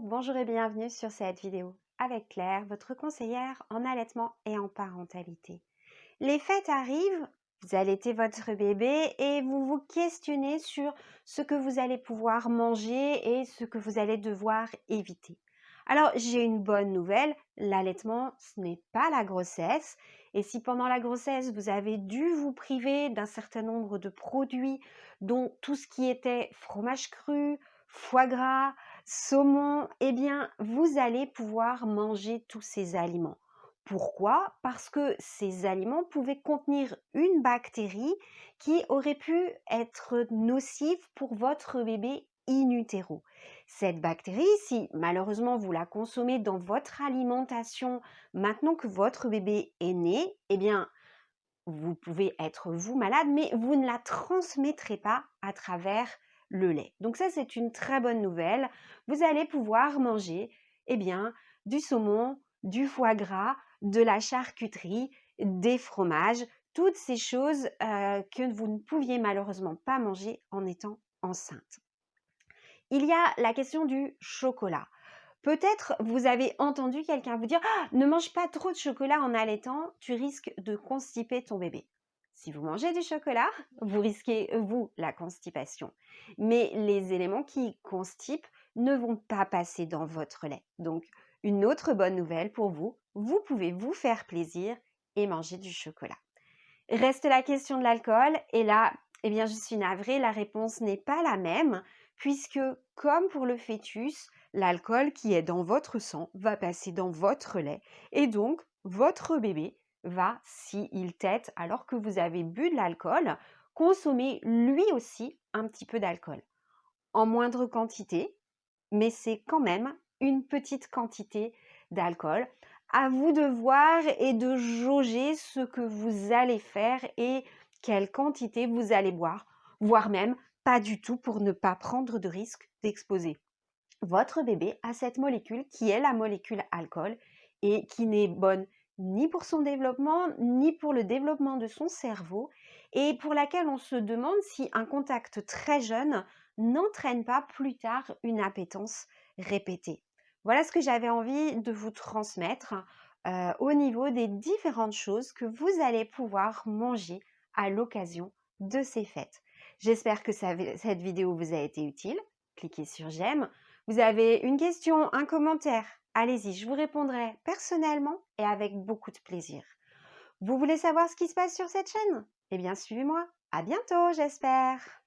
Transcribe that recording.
Bonjour et bienvenue sur cette vidéo avec Claire, votre conseillère en allaitement et en parentalité. Les fêtes arrivent, vous allaitez votre bébé et vous vous questionnez sur ce que vous allez pouvoir manger et ce que vous allez devoir éviter. Alors, j'ai une bonne nouvelle, l'allaitement, ce n'est pas la grossesse. Et si pendant la grossesse, vous avez dû vous priver d'un certain nombre de produits, dont tout ce qui était fromage cru, foie gras, saumon, eh bien, vous allez pouvoir manger tous ces aliments. Pourquoi? Parce que ces aliments pouvaient contenir une bactérie qui aurait pu être nocive pour votre bébé in utero. Cette bactérie, si malheureusement vous la consommez dans votre alimentation maintenant que votre bébé est né, eh bien, vous pouvez être vous malade, mais vous ne la transmettrez pas à travers le lait. Donc ça, c'est une très bonne nouvelle. Vous allez pouvoir manger, eh bien, du saumon, du foie gras, de la charcuterie, des fromages, toutes ces choses que vous ne pouviez malheureusement pas manger en étant enceinte. Il y a la question du chocolat. Peut-être vous avez entendu quelqu'un vous dire «Ah, ne mange pas trop de chocolat en allaitant, tu risques de constiper ton bébé». Si vous mangez du chocolat, vous risquez, vous, la constipation. Mais les éléments qui constipent ne vont pas passer dans votre lait. Donc, une autre bonne nouvelle pour vous, vous pouvez vous faire plaisir et manger du chocolat. Reste la question de l'alcool et là, eh bien, je suis navrée, la réponse n'est pas la même puisque, comme pour le fœtus, l'alcool qui est dans votre sang va passer dans votre lait et donc votre bébé va, s'il tète alors que vous avez bu de l'alcool, consommer lui aussi un petit peu d'alcool. En moindre quantité, mais c'est quand même une petite quantité d'alcool. À vous de voir et de jauger ce que vous allez faire et quelle quantité vous allez boire, voire même pas du tout pour ne pas prendre de risque d'exposer votre bébé à cette molécule qui est la molécule alcool et qui n'est bonne ni pour son développement, ni pour le développement de son cerveau et pour laquelle on se demande si un contact très jeune n'entraîne pas plus tard une appétence répétée. Voilà ce que j'avais envie de vous transmettre au niveau des différentes choses que vous allez pouvoir manger à l'occasion de ces fêtes. J'espère que cette vidéo vous a été utile. Cliquez sur j'aime. Vous avez une question, un commentaire, allez-y, je vous répondrai personnellement et avec beaucoup de plaisir. Vous voulez savoir ce qui se passe sur cette chaîne? Eh bien, suivez-moi. À bientôt, j'espère.